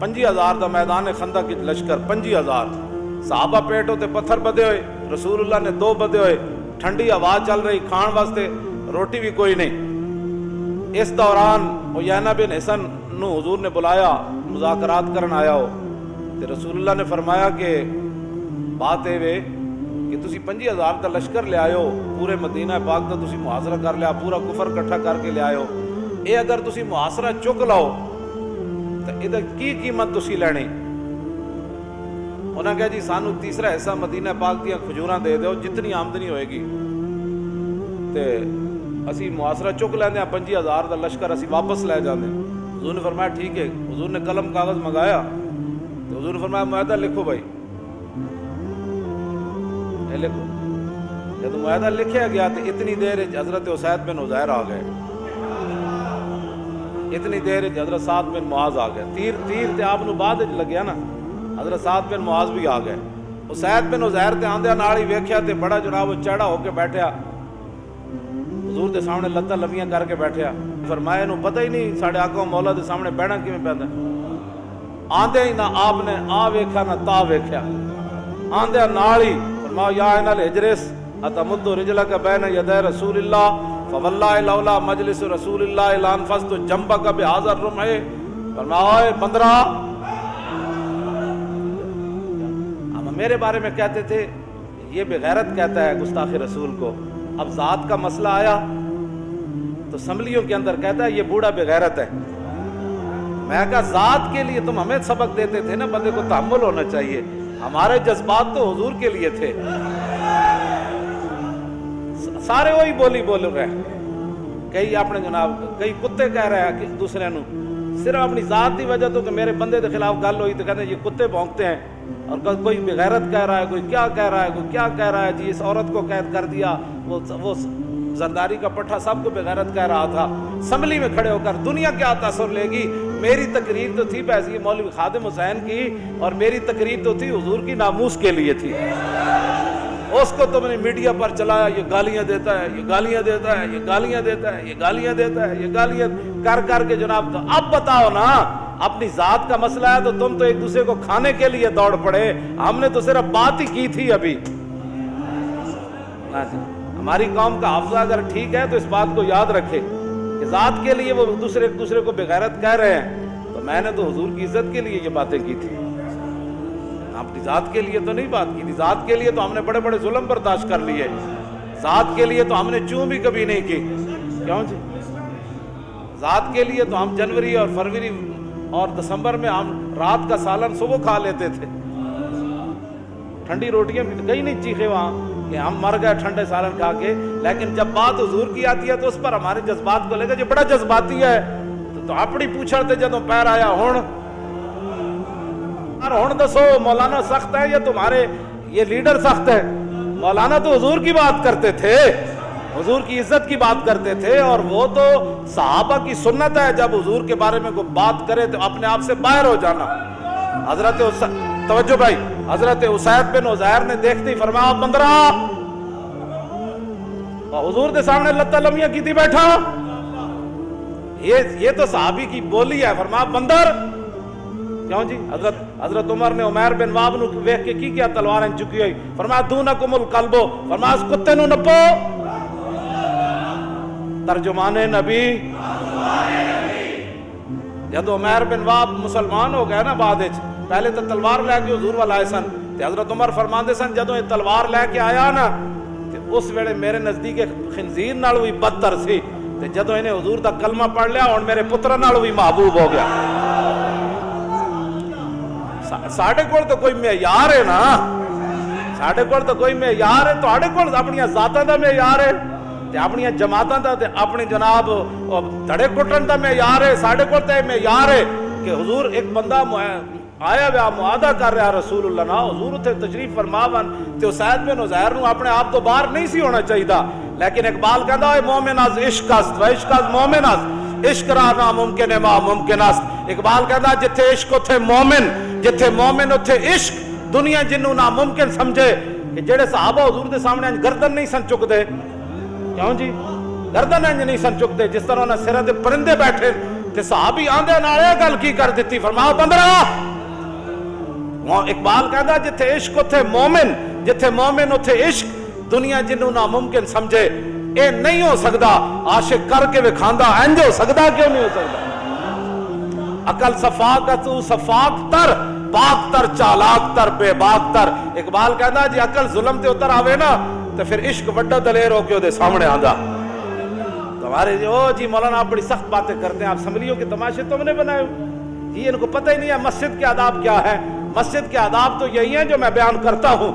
25,000 ਦਾ ਮੈਦਾਨ ਖੰਦਕ ਵਿੱਚ ਲਸ਼ਕਰ 25,000 صحابہ پیٹ ہوتے پتھر بدے ہوئے, رسول اللہ نے 2 بدے ہوئے, ٹھنڈی ہوا چل رہی, کھان واسطے روٹی بھی کوئی نہیں. اس دوران عیینہ بن حصن نو حضور نے بلایا, مذاکرات کرن آیا ہو تے رسول اللہ نے فرمایا کہ بات اے وے کہ تسی 25,000 دا لشکر لے آئے ہو, پورے مدینہ پاک دا تسی محاصرہ کر لیا, پورا کفر کٹھا کر کے لے آئے ہو, اے اگر تسی محاصرہ چک لاؤ تے اے دا کی قیمت تسی لینی؟ انہاں کہا جی سانو تیسرا حصہ مدینہ پاک دیا کھجوراں دے دیو, جتنی آمدنی ہوئے گی تے اسی محاصرہ چک لیندے ہیں, 25,000 دا لشکر اسی واپس لے جاندے. حضور نے فرمایا ٹھیک ہے. حضور نے قلم کاغذ منگایا تو حضور نے فرمایا معاہدہ لکھو بھائی, اے لکھو. جب معاہدہ لکھیا گیا تو اتنی دیر حضرت اسید بن حضیر آ گئے, اتنی دیر حضرت سعد بن معاذ آ گئے. تیر تے آپ نو بعد لگیا نا, حضرت سعد بن معاذ بھی آ گئے. اسید بن حضیر تے آندیا نال ہی ویکھیا تے بڑا جناب چڑھا ہو کے بیٹھیا, حضور دے سامنے لتاں لمیاں کر کے بیٹھیا. فرمایا انہوں پتہ ہی نہیں ساڑھے آقا و مولا دے سامنے بیٹھنا کیویں پیندا. آندے ہی نہ آپ نے آ ویکھیا نہ تا ویکھیا, آندیا نال ہی فرمایا یا ان الحجرس اتمد رجلک بین یدی رسول اللہ فواللہ لولا مجلس رسول اللہ لانفست جنبک بہذا الرمح. فرمایا اے بندرا, میرے بارے میں کہتے تھے یہ بغیرت کہتا ہے گستاخ رسول کو, اب ذات کا مسئلہ آیا تو اسمبلیوں کے اندر کہتا ہے یہ بوڑھا بغیرت ہے. میں کہا ذات کے لیے تم ہمیں سبق دیتے تھے نا, بندے کو تحمل ہونا چاہیے, ہمارے جذبات تو حضور کے لیے تھے. سارے وہی بولی بول رہے ہیں, کئی اپنے جناب کئی کتے کہہ رہے ہیں کہ دوسرے نو, صرف اپنی ذات کی وجہ تو کہ میرے بندے کے خلاف گل ہوئی تو کہتے ہیں یہ کتے بھونکتے ہیں, اور کوئی بغیرت کہہ رہا ہے, کوئی کیا کہہ رہا ہے, کوئی کیا کہہ رہا ہے, جی اس عورت کو قید کر دیا, وہ زرداری کا پٹھا سب کو بغیرت کہہ رہا تھا. اسمبلی میں کھڑے ہو کر دنیا کیا تاثر لے گی؟ میری تقریر تو تھی پیسی مولوی خادم حسین کی, اور میری تقریر تو تھی حضور کی ناموس کے لیے تھی. اس کو تم نے میڈیا پر چلایا, یہ گالیاں دیتا ہے, یہ گالیاں دیتا ہے, یہ گالیاں دیتا ہے, یہ گالیاں دیتا ہے, یہ گالیاں کر کر کے جناب. تو اب بتاؤ نا, اپنی ذات کا مسئلہ ہے تو تم تو ایک دوسرے کو کھانے کے لیے دوڑ پڑے, ہم نے تو صرف بات ہی کی تھی. ابھی ہماری قوم کا حافظہ اگر ٹھیک ہے تو اس بات کو یاد رکھے کہ ذات کے لیے وہ ایک دوسرے کو بغیرت کہہ رہے ہیں, تو میں نے تو حضور کی عزت کے لیے یہ باتیں کی تھی, اپنی ذات کے لیے تو نہیں بات کی تھی. ذات کے لیے تو ہم نے بڑے بڑے ظلم برداشت کر لیے, ذات کے لیے تو ہم نے چوں بھی کبھی نہیں کی. کیوں جی؟ ذات کے لیے تو ہم جنوری اور فروری اور دسمبر میں ہم رات کا سالن صبح کھا لیتے تھے, ٹھنڈی روٹیاں بھی کہیں نہیں چیخے وہاں کہ ہم مر گئے ٹھنڈے سالن کھا کے. لیکن جب بات حضور کی آتی ہے تو اس پر ہمارے جذبات کو لے کر یہ بڑا جذباتی ہے, تو اپنی پوچھڑتے جدوں پیر آیا ہون دسو مولانا سخت ہے یا تمہارے یہ لیڈر سخت ہے؟ مولانا تو حضور کی بات کرتے تھے, حضور کی عزت کی بات کرتے تھے, اور وہ تو صحابہ کی سنت ہے جب حضور کے بارے میں کوئی بات کرے تو اپنے آپ سے باہر ہو جانا. حضرت توجہ بھائی, حضرت اسید بن حضیر نے دیکھتے ہی فرمایا بندرا, اور حضور کے سامنے لتاں لمیاں کی تھی بیٹھا. یہ تو صحابی کی بولی ہے. فرمایا بندر. کیوں جی؟ حضرت عمر نے عمیر بن واب نو ویکھ کے کی کیا؟ تلواریں چکی ہوئی. فرمایا دونکم القلب, فرمایا اس کتے نو نپو. ترجمان نبی, جدو عمیر بن واب مسلمان ہو گئے نا بعد وچ, پہلے تو تلوار لے کے حضور وال آئے سن, تے حضرت عمر فرماندے سن جدو یہ تلوار لے کے آیا نا تے اس ویلے میرے نزدیک خنزیر نال بھی بدتر سی, تے جدو انہیں حضور دا کلمہ پڑھ لیا ہن میرے پتر نال بھی محبوب ہو گیا. ساڈے کول تو کوئی معیار ہے نا, ساڈے کول تو کوئی معیار ہے, تواڈے کول اپنی ذاتاں دا معیار ہے, تے اپنی جماعتاں دا تے اپنی جناب دھڑے کٹن دا معیار ہے. ساڈے کول تے معیار ہے کہ حضور ایک بندہ آیا ہوا معاہدہ کر رہا رسول اللہ نا, حضور اتنے تشریف فرماون تے اسید بن حضیر نو اپنے آپ تو باہر نہیں سی ہونا چاہیے, لیکن اقبال کہندا ہے مومن از عشق است و عشق از مومن است, عشق را ناممکن ہے ما ممکن است. اقبال کہندا جتھے عشق اتھے مومن, جتھے مومن اتھے عشق. دنیا جنوں ناممکن سمجھے کہ جڑے صحابہ حضور دے سامنے گردن نہیں سن چک دے. کیوں جی؟ گردن انج نہیں سن چکتے جس طرح انہاں سراں تے پرندے بیٹھے تے صحابی آندے نالے گل کی کر دیتی، فرمایا بندرا اقبال کہندا جتھے عشق اتھے مومن، جتھے مومن اتھے عشق، دنیا جنوں ناممکن سمجھے اے نہیں ہو سکدا، عاشق کر کے وکھاندا انج ہو سکدا، کیوں نہیں ہو سکدا؟ عقل صفاقت صفاق تر، پاک تر چالاک تر بے باک تر۔ اقبال کہندا جی عقل ظلم تے اتر آوے نا تے پھر عشق وڈا دلیر ہو کے او دے سامنے آندا۔ تمہارے جی مولانا آپ بڑی سخت باتیں کرتے ہیں، آپ اسمبلیوں کے تماشے تم نے بنائے ہو جی، ان کو پتہ ہی نہیں ہے مسجد کے آداب کیا ہے۔ مسجد کے آداب تو یہی ہیں جو میں بیان کرتا ہوں۔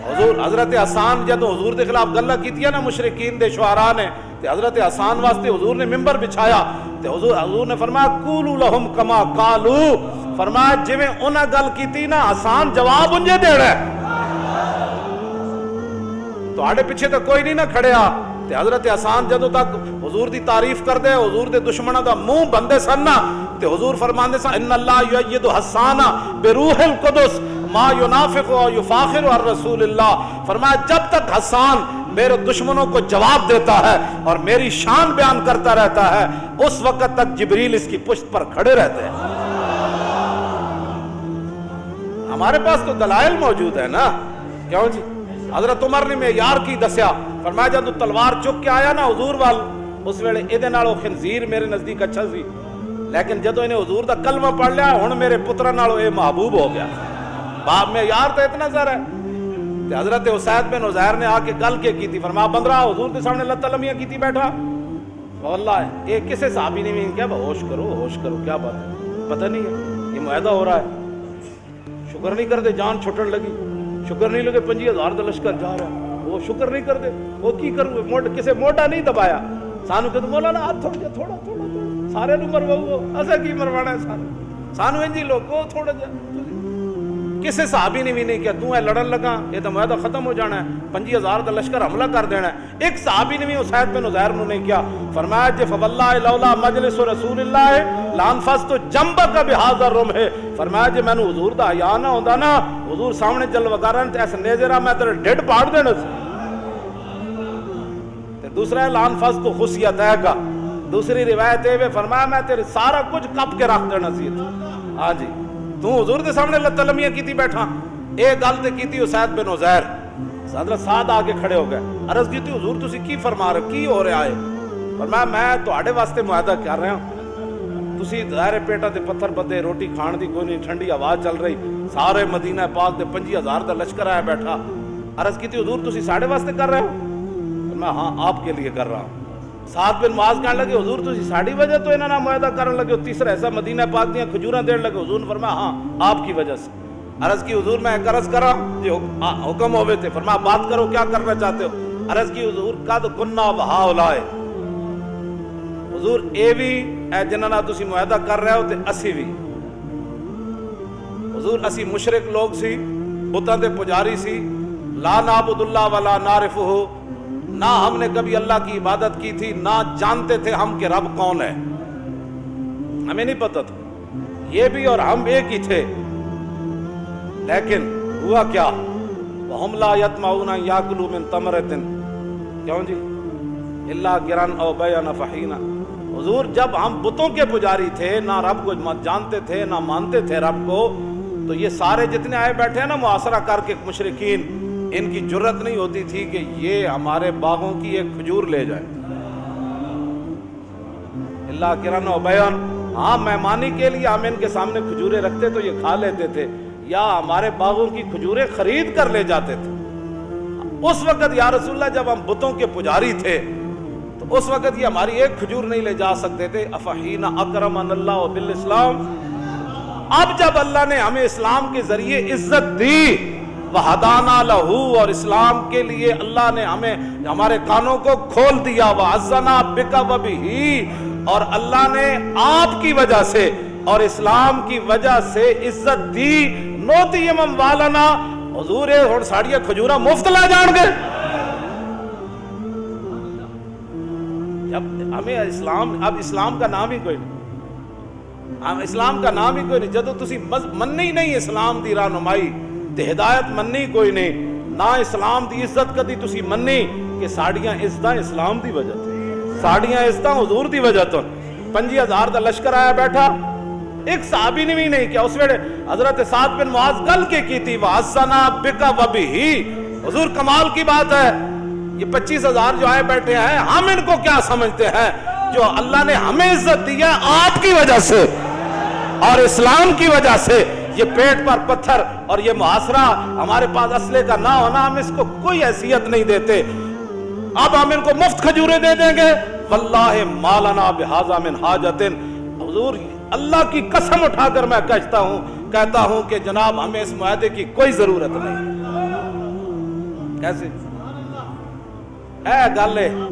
حضور حضرت حسان جدو حضور دے خلاف گلہ کیتی ہے نا مشرکین دے شعراء نے، تے حضرت حسان واسطے حضور نے ممبر بچھایا، تے حضور نے فرمایا قولوا لهم کما قالوا، فرمایا جویں انہاں گل کیتی نا حسان جواب انجے دینا ہے، تو آڑے پیچھے تو کوئی نہیں نہ کھڑیا۔ تے حضرت حسان جدو تک حضور دی تعریف کر دے، حضور دے دشمنوں دا منہ بندے سن نا، تے حضور فرماندے سن ان اللہ یؤید حسان بروح القدس ما ینافق و یفاخر عن رسول اللہ، فرمایا جب تک حسان میرے دشمنوں کو جواب دیتا ہے اور میری شان بیان کرتا رہتا ہے، اس وقت تک جبریل اس کی پشت پر کھڑے رہتے ہیں۔ ہمارے پاس تو دلائل موجود ہے نا، کیوں جی؟ حضرت عمر نے معیار کی دسیا، فرمایا جب تو تلوار چک کے آیا نا حضور وال، اس ویلے ایدے نالو خنزیر میرے نزدیک اچھا سی، لیکن جدو انہیں حضور دا کلمہ پڑھ لیا ہن میرے پترا نالو اے محبوب ہو گیا۔ باپ معیار تو اتنا زر ہے۔ تے حضرت اسید بن عزیر نے آ کے گل کے کی تھی، فرمایا بندرا حضور کے سامنے اللہ تعالیٰ کی تھی بیٹھا، واللہ یہ کسے صحابی نے بھی کیا ہوش کرو ہوش کرو، کیا بات ہے پتہ نہیں ہے یہ معاہدہ ہو رہا ہے، شکر نہیں کرتے جان چھٹن لگی، شکر نہیں لگے 25,000 دا لشکر جا رہا ہے، وہ شکر نہیں کرتے، وہ کی کرو کسے موٹا نہیں دبایا، سانو کہ مولانا ہاتھ تھوڑا جا تھوڑا تھوڑا سارے نو مرواؤ، اسا کی مروانا ہے سانو انجی لوگو تھوڑا جا، کسے صحابی نے بھی نہیں کیا تو ہے لڑن لگا یہ تو معاہدہ ختم ہو جانا ہے، 25,000 دا لشکر حملہ کر دینا ہے۔ ایک صحابی نے بھی اسید بن عزیر نے نہیں کیا، فرمایا جے فواللہ لولا مجلس رسول اللہ لانفست جنبک بہذا الرمح، فرمایا جے مینوں حضور دا حیا نہ ہوندا نا، حضور سامنے جلوکارن تے ایسے نیزرا میں تیرے ڈھڈ پاڑ دینا سی۔ تے دوسرا ہے لانفست خصیت ہے کا، دوسری روایت ہے فرمایا میں تیرے سارا کچھ کپ کے رکھ دینا سی۔ ہاں جی تو حضور دے سامنے اللہ تعالیٰ کی تھی بیٹھا، ایک گل تے کی تھی اسید بن عزیر، حضرت سعد آگے کھڑے ہو گئے، عرض کی تھی حضور تسی کی فرما رہے کی ہو رہا ہے؟ فرمایا میں تواڈے واسطے معاہدہ کر رہا ہوں، تسی ظاہر پیٹا تے پتھر بدے، روٹی کھان دی کوئی نہیں، ٹھنڈی ہوا چل رہی، سارے مدینہ پاک دے 25,000 دا لشکر آیا بیٹھا، عرض کی تھی حضور تسی ساڑھے واسطے کر رہے ہو؟ میں ہاں آپ کے لیے کر رہا ہوں۔ سعد بن معاذ کہنے لگے حضور تسی ساڑھی وجہ تو انہاں نہ معاہدہ کرن لگے ہو، تیسرا ایسا مدینہ پاک دیاں کھجوراں دین لگے، حضور نے فرمایا ہاں آپ کی وجہ سے۔ عرض کی حضور میں ایک عرض کرا جی حکم ہوئے تھے، فرمایا بات کرو کیا کرنا چاہتے ہو؟ عرض کی حضور قد کننا وہاؤلائے، حضور اے بھی اے جنہاں نال تسی معاہدہ کر رہے ہو تے اسی بھی، حضور اسی مشرک لوگ سی، بتاں دے پجاری سی، لا نعبد اللہ ولا نعرفہ، نہ ہم نے کبھی اللہ کی عبادت کی تھی، نہ جانتے تھے ہم کہ رب کون ہے، ہمیں نہیں پتہ تھا، یہ بھی اور ہم ایک ہی تھے، لیکن ہوا کیا وَهُمْ لَا يَطْمَعُونَ أَن يَأْكُلُوا مِن تَمْرَةٍ، کیوں جی إِلَّا غِرًا أَوْ بَيْعًا فَحِينًا، حضور جب ہم بتوں کے پجاری تھے، نہ رب کو جانتے تھے نہ مانتے تھے رب کو، تو یہ سارے جتنے آئے بیٹھے ہیں نا محاصرہ کر کے مشرکین، ان کی جرت نہیں ہوتی تھی کہ یہ ہمارے باغوں کی ایک کھجور لے جائے، اللہ کرن و بیان، ہاں مہمانی کے لیے ہم ان کے سامنے کھجوریں رکھتے تو یہ کھا لیتے تھے، یا ہمارے باغوں کی کھجوریں خرید کر لے جاتے تھے۔ اس وقت یا رسول اللہ جب ہم بتوں کے پجاری تھے تو اس وقت یہ ہماری ایک کھجور نہیں لے جا سکتے تھے، افحین اکرمن اللہ بالاسلام، اب جب اللہ نے ہمیں اسلام کے ذریعے عزت دی، وَهَدَانَا لَهُ، اور اسلام کے لیے اللہ نے ہمیں ہمارے کانوں کو کھول دیا، وَعَزَّنَا بِكَ وَبِهِ، اور اللہ نے آپ کی وجہ سے اور اسلام کی وجہ سے عزت دی، نوتی امم والنا، حضور اور ساڑیاں کھجورہ مفت لا جان گے، جب ہمیں اسلام، اب اسلام کا نام ہی کوئی نہیں، اسلام کا نام ہی کوئی نہیں، جدو تسی مننی نہیں اسلام دی رہنمائی تے ہدایت مننی کوئی نہیں، نہ اسلام دی عزت کدی تسی مننی کہ ساڑیاں عزتاں اسلام دی وجہ تو، ساڑیاں عزتاں حضور دی وجہ تو، 50,000 ਦਾ ਲਸ਼ਕਰ ਆਇਆ ਬੈਠਾ, ایک صحابی نے بھی نہیں کیا. اس ویڑے حضرت سعد بن معاذ گل کے کی تھی وَحَسَّنَا بِكَ وَبِهِ. حضور کمال کی بات ہے، یہ 25,000 جو آئے بیٹھے ہیں، ہم ان کو کیا سمجھتے ہیں؟ جو اللہ نے ہمیں عزت دی ہے آپ کی وجہ سے اور اسلام کی وجہ سے. یہ پیٹ پر پتھر اور یہ محاصرہ ہمارے پاس اسلحے کا نہ ہونا، ہم اس کو کوئی حیثیت نہیں دیتے. اب ہم ان کو مفت کھجورے دے دیں گے. واللہ ما لنا بہذا من حاجت. حضور اللہ کی قسم اٹھا کر میں کہتا ہوں کہ جناب ہمیں اس معاہدے کی کوئی ضرورت نہیں. کیسے؟ اے گل